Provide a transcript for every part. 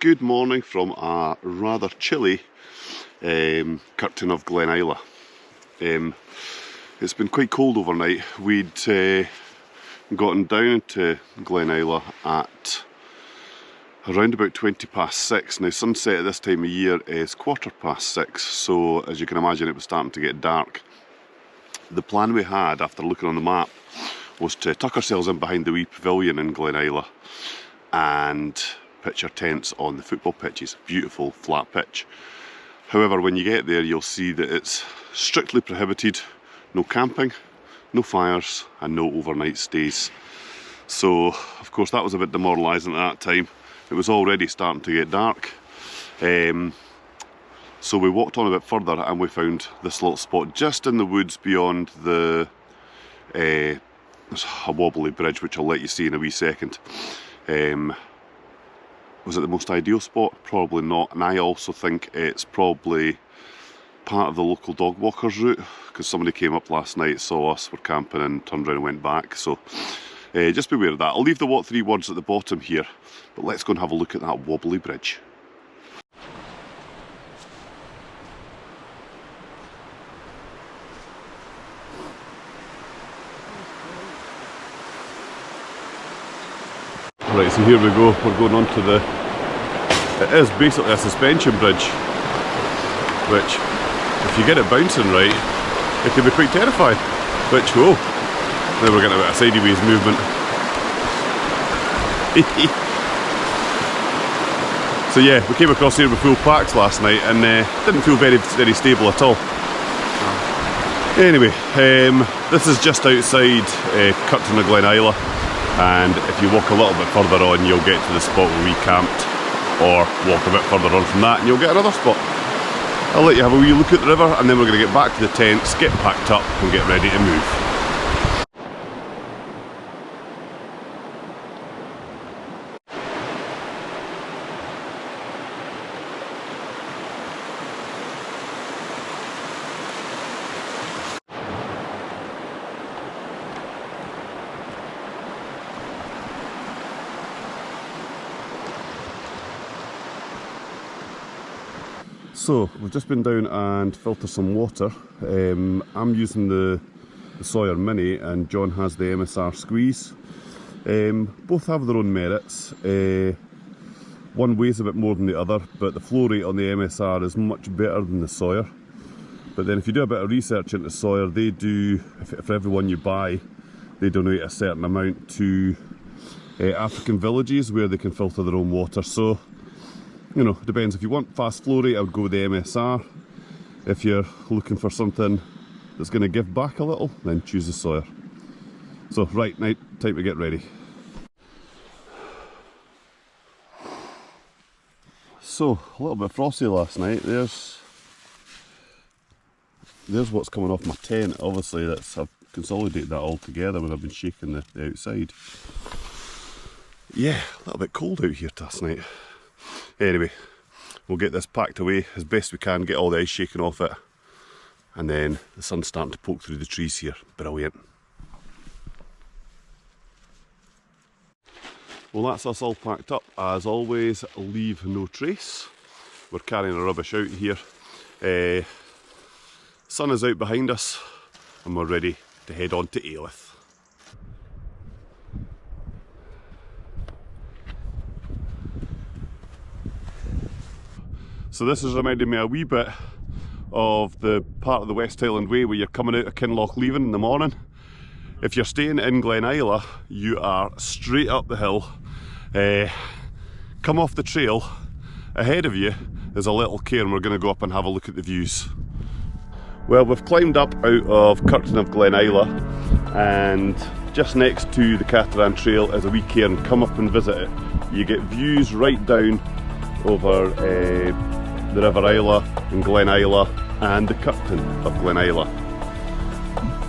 good morning from a rather chilly Kirkton of Glen Isla. It's been quite cold overnight. We'd gotten down to Glen Isla at around about 6:20. Now sunset at this time of year is 6:15, so as you can imagine it was starting to get dark. The plan we had after looking on the map was to tuck ourselves in behind the wee pavilion in Glen Isla and pitch our tents on the football pitches. Beautiful flat pitch. However, when you get there you'll see that it's strictly prohibited. No camping, no fires and no overnight stays. So of course that was a bit demoralising at that time. It was already starting to get dark. So we walked on a bit further and we found this little spot just in the woods beyond the there's a wobbly bridge which I'll let you see in a wee second. Was it the most ideal spot? Probably not, and I also think it's probably part of the local dog walkers route, because somebody came up last night, saw us, were camping and turned around and went back, so just beware of that. I'll leave the what three words at the bottom here, but let's go and have a look at that wobbly bridge. Right, so here we go, we're going on to it is basically a suspension bridge, which if you get it bouncing right, it can be quite terrifying, which, oh, now we're getting a bit of sideways movement. So yeah, we came across here with full packs last night and didn't feel very stable at all. Anyway, this is just outside Kirkton of Glen Isla. And if you walk a little bit further on you'll get to the spot where we camped, or walk a bit further on from that and you'll get another spot. I'll let you have a wee look at the river and then we're going to get back to the tents, get packed up and get ready to move. So we've just been down and filtered some water. I'm using the Sawyer Mini and John has the MSR Squeeze. Both have their own merits. One weighs a bit more than the other, but the flow rate on the MSR is much better than the Sawyer. But then if you do a bit of research into Sawyer, they do, for everyone you buy, they donate a certain amount to African villages where they can filter their own water. So, you know, it depends. If you want fast flow rate, I would go with the MSR. If you're looking for something that's going to give back a little, then choose the Sawyer. So, right, now, time to get ready. So, a little bit frosty last night. There's what's coming off my tent. Obviously, I've consolidated that all together when I've been shaking the outside. Yeah, a little bit cold out here last night. Anyway, we'll get this packed away as best we can, get all the ice shaken off it, and then the sun's starting to poke through the trees here. Brilliant. Well, that's us all packed up. As always, leave no trace. We're carrying our rubbish out here. Sun is out behind us and we're ready to head on to Alyth. So this has reminded me a wee bit of the part of the West Highland Way where you're coming out of Kinloch Leaving in the morning. If you're staying in Glen Isla, you are straight up the hill. Come off the trail, ahead of you is a little cairn. We're going to go up and have a look at the views. Well, we've climbed up out of Kirkton of Glen Isla, and just next to the Cateran Trail is a wee cairn. Come up and visit it. You get views right down over the River Isla and Glen Isla and the Kirkton of Glen Isla.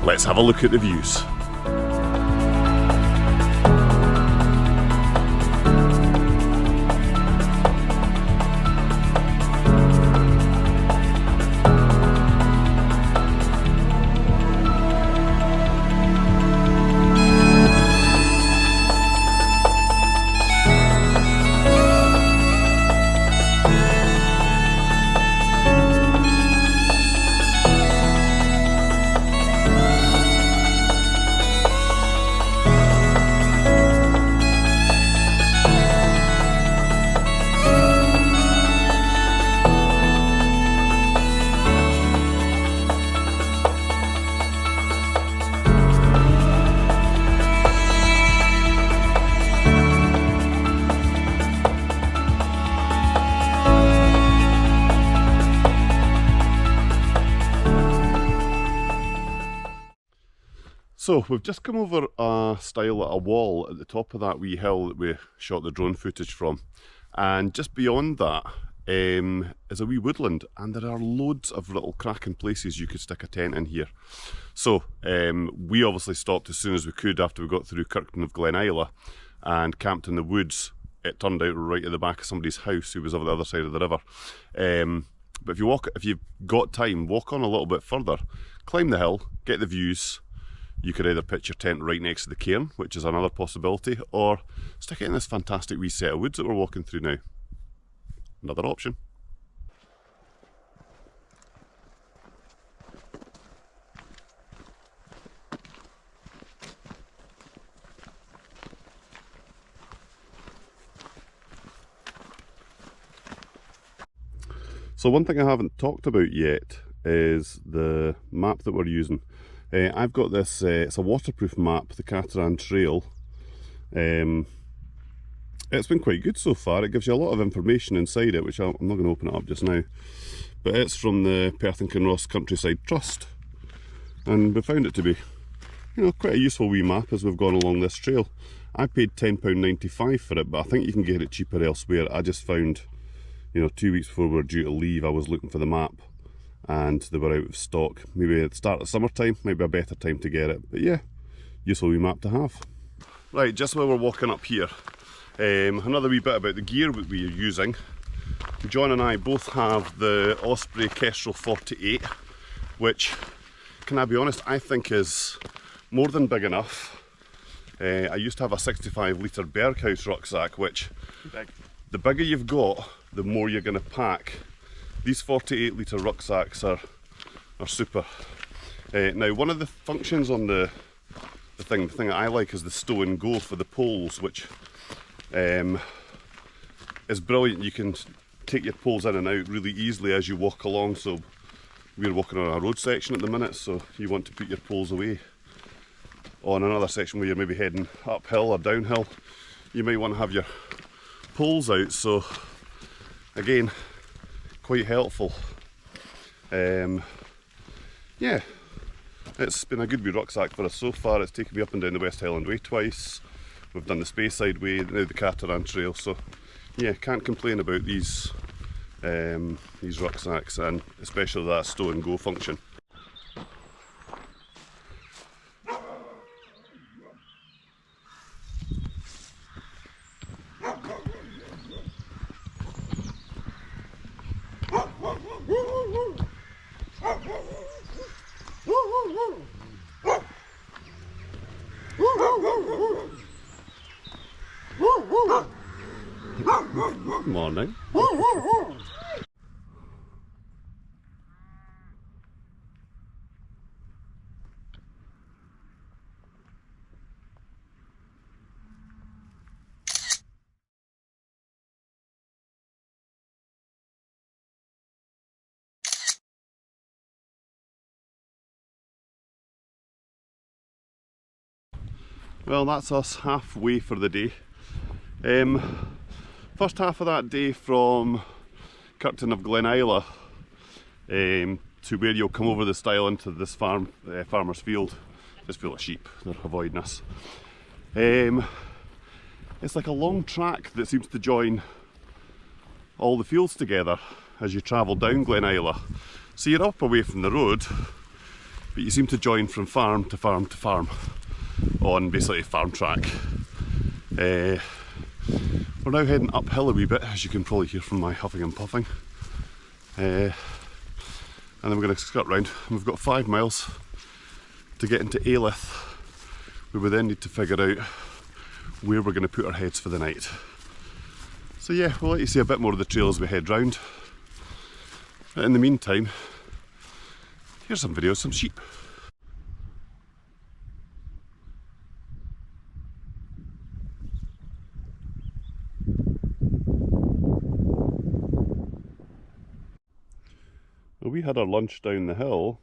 Let's have a look at the views. So we've just come over a stile at a wall at the top of that wee hill that we shot the drone footage from, and just beyond that is a wee woodland, and there are loads of little cracking places you could stick a tent in here. So we obviously stopped as soon as we could after we got through Kirkton of Glen Isla and camped in the woods. It turned out right at the back of somebody's house who was over the other side of the river. But if you've got time, walk on a little bit further, climb the hill, get the views. You could either pitch your tent right next to the cairn, which is another possibility, or stick it in this fantastic wee set of woods that we're walking through now. Another option. So one thing I haven't talked about yet is the map that we're using. I've got this, it's a waterproof map, the Cateran Trail. It's been quite good so far. It gives you a lot of information inside it, which I'm not going to open it up just now. But it's from the Perth and Kinross Countryside Trust. And we found it to be, you know, quite a useful wee map as we've gone along this trail. I paid £10.95 for it, but I think you can get it cheaper elsewhere. I just found, you know, 2 weeks before we were due to leave, I was looking for the map and they were out of stock. Maybe at the start of summertime might be a better time to get it. But yeah, useful wee map to have. Right, just while we're walking up here, another wee bit about the gear that we're using. John and I both have the Osprey Kestrel 48, which, can I be honest, I think is more than big enough. I used to have a 65 litre Berghaus rucksack, which the bigger you've got, the more you're going to pack. These 48 litre rucksacks are super. Now, one of the functions on the thing that I like is the stow and go for the poles, which is brilliant. You can take your poles in and out really easily as you walk along. So we're walking on a road section at the minute, so you want to put your poles away. On another section where you're maybe heading uphill or downhill, you might want to have your poles out. So again, quite helpful. Yeah, it's been a good wee rucksack for us so far. It's taken me up and down the West Highland Way twice. We've done the Speyside Way, now the Cateran Trail. So yeah, can't complain about these rucksacks, and especially that stow and go function. Morning. Well, that's us halfway for the day. First half of that day from Kirkton of Glen Isla to where you'll come over the stile into this farmer's field, just full of sheep, they're avoiding us. It's like a long track that seems to join all the fields together as you travel down Glen Isla. So you're up away from the road, but you seem to join from farm to farm to farm on basically a farm track. We're now heading uphill a wee bit, as you can probably hear from my huffing and puffing. And then we're going to skirt round. We've got 5 miles to get into Alyth, where we then need to figure out where we're going to put our heads for the night. So yeah, we'll let you see a bit more of the trail as we head round. But in the meantime, here's some videos of some sheep. Well, we had our lunch down the hill,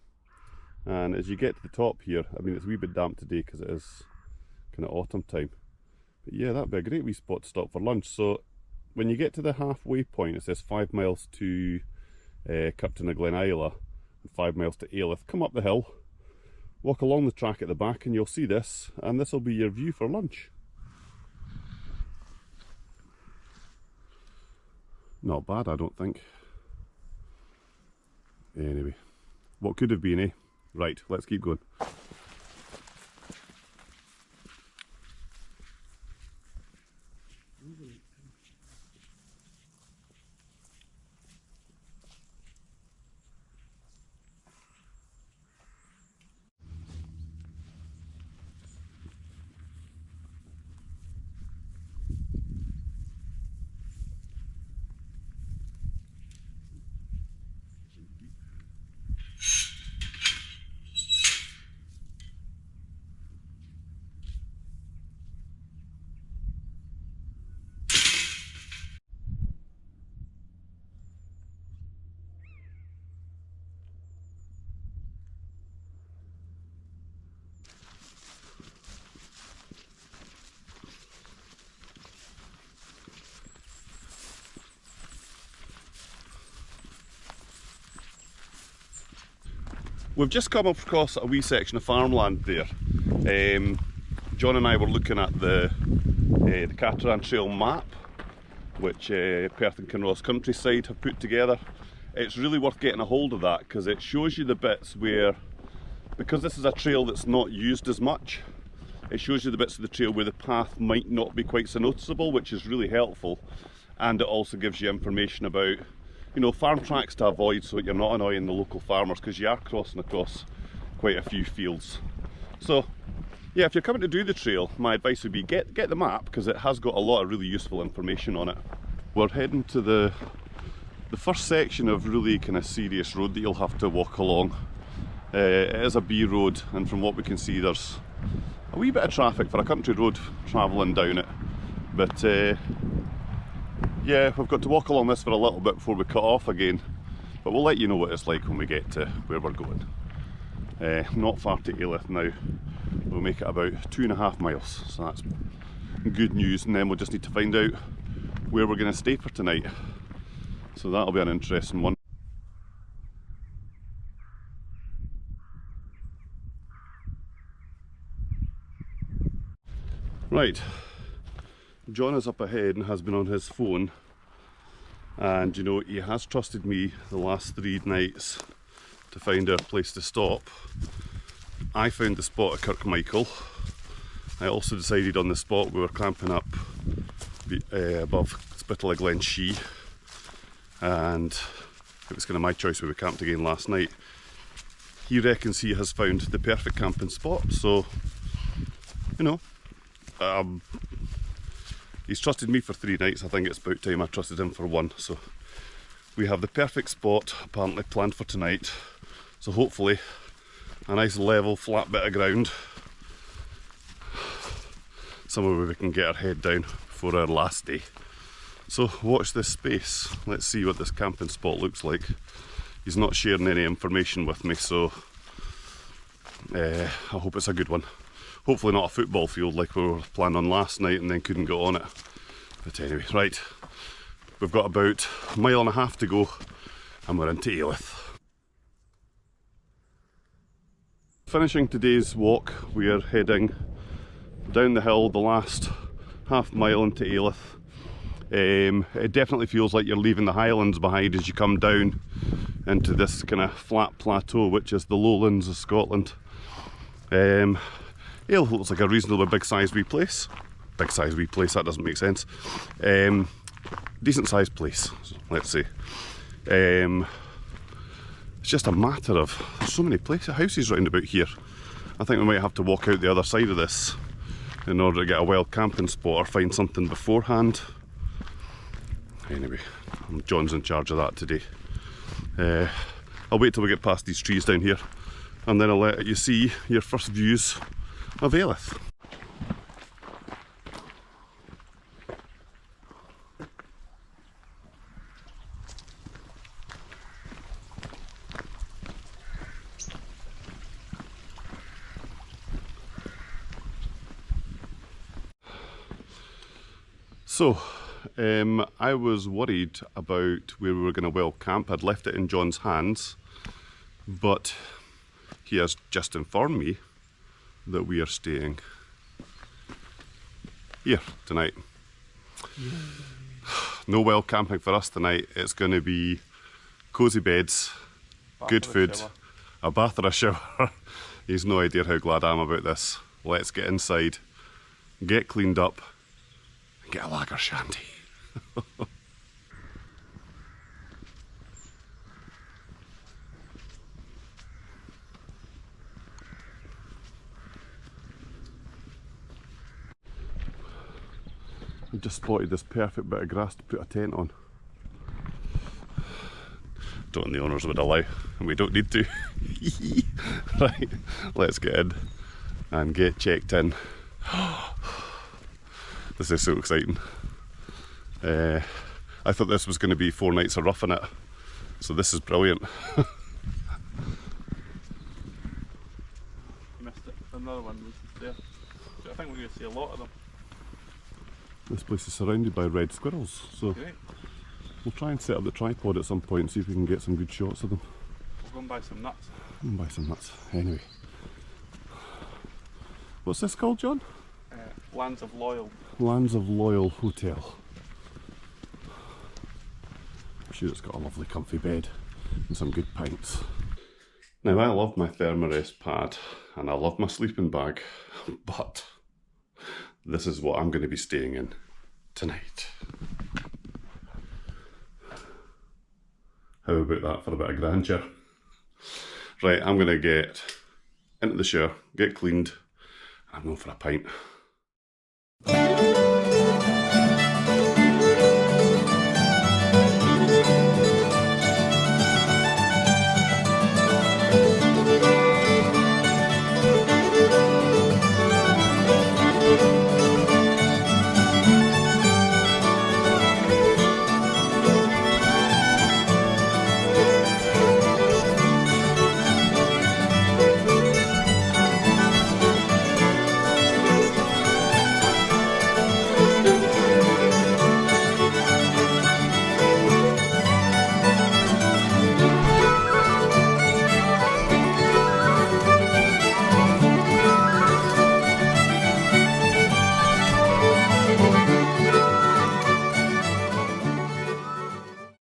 and as you get to the top here, I mean, it's a wee bit damp today because it is kind of autumn time. But yeah, that'd be a great wee spot to stop for lunch. So when you get to the halfway point, it says 5 miles to Kirkton of Glen Isla and 5 miles to Alyth. Come up the hill, walk along the track at the back and you'll see this, and this will be your view for lunch. Not bad, I don't think. Anyway, what could have been, eh? Right, let's keep going. We've just come across a wee section of farmland there. John and I were looking at the Cateran Trail map, which Perth and Kinross countryside have put together. It's really worth getting a hold of that because it shows you the bits where, because this is a trail that's not used as much, it shows you the bits of the trail where the path might not be quite so noticeable, which is really helpful. And it also gives you information about, you know, farm tracks to avoid so that you're not annoying the local farmers, because you are crossing across quite a few fields. So yeah, if you're coming to do the trail, my advice would be get the map, because it has got a lot of really useful information on it. We're heading to the first section of really kind of serious road that you'll have to walk along. It is a B road, and from what we can see there's a wee bit of traffic for a country road travelling down it, but yeah, we've got to walk along this for a little bit before we cut off again, but we'll let you know what it's like when we get to where we're going. Not far to Alyth now. We'll make it about 2.5 miles, so that's good news, and then we'll just need to find out where we're going to stay for tonight. So that'll be an interesting one. Right, John is up ahead and has been on his phone, and you know, he has trusted me the last 3 nights to find our place to stop. I found the spot at Kirkmichael. I also decided on the spot we were camping up above Spittal of Glen Isla, and it was kind of my choice where we camped again last night. He reckons he has found the perfect camping spot, so you know, he's trusted me for 3 nights. I think it's about time I trusted him for 1. So we have the perfect spot apparently planned for tonight. So hopefully a nice level flat bit of ground, somewhere where we can get our head down before our last day. So watch this space. Let's see what this camping spot looks like. He's not sharing any information with me, so I hope it's a good one. Hopefully not a football field like we were planning on last night and then couldn't get on it. But anyway, right, we've got about 1.5 miles to go and we're into Alyth. Finishing today's walk, we are heading down the hill the last half mile into Alyth. It definitely feels like you're leaving the highlands behind as you come down into this kind of flat plateau, which is the lowlands of Scotland. Alyth looks like a reasonably big sized wee place. Big sized wee place, that doesn't make sense. Decent sized place, let's say. It's just a matter of, there's so many places, houses round about here. I think we might have to walk out the other side of this in order to get a wild camping spot or find something beforehand. Anyway, John's in charge of that today. I'll wait till we get past these trees down here, and then I'll let you see your first views of Alyth. So, I was worried about where we were going to well camp. I'd left it in John's hands, but he has just informed me that we are staying here tonight. Yay. No wild camping for us tonight. It's going to be cosy beds, good food, a bath or a shower. He's no idea how glad I am about this. Let's get inside, get cleaned up, and get a lager shandy. I just spotted this perfect bit of grass to put a tent on. Don't think the owners would allow, and we don't need to. Right, let's get in and get checked in. This is so exciting. I thought this was going to be 4 nights of roughing it, so this is brilliant. Missed it. Another one was there. I think we're going to see a lot of them. This place is surrounded by red squirrels, so Great. We'll try and set up the tripod at some point and see if we can get some good shots of them. We'll go and buy some nuts. And buy some nuts. Anyway. What's this called, John? Lands of Loyal. Lands of Loyal Hotel. I'm sure it's got a lovely comfy bed and some good pints. Now, I love my Thermarest pad and I love my sleeping bag, but this is what I'm going to be staying in tonight. How about that for a bit of grandeur? Right, I'm going to get into the shower, get cleaned, and I'm going for a pint.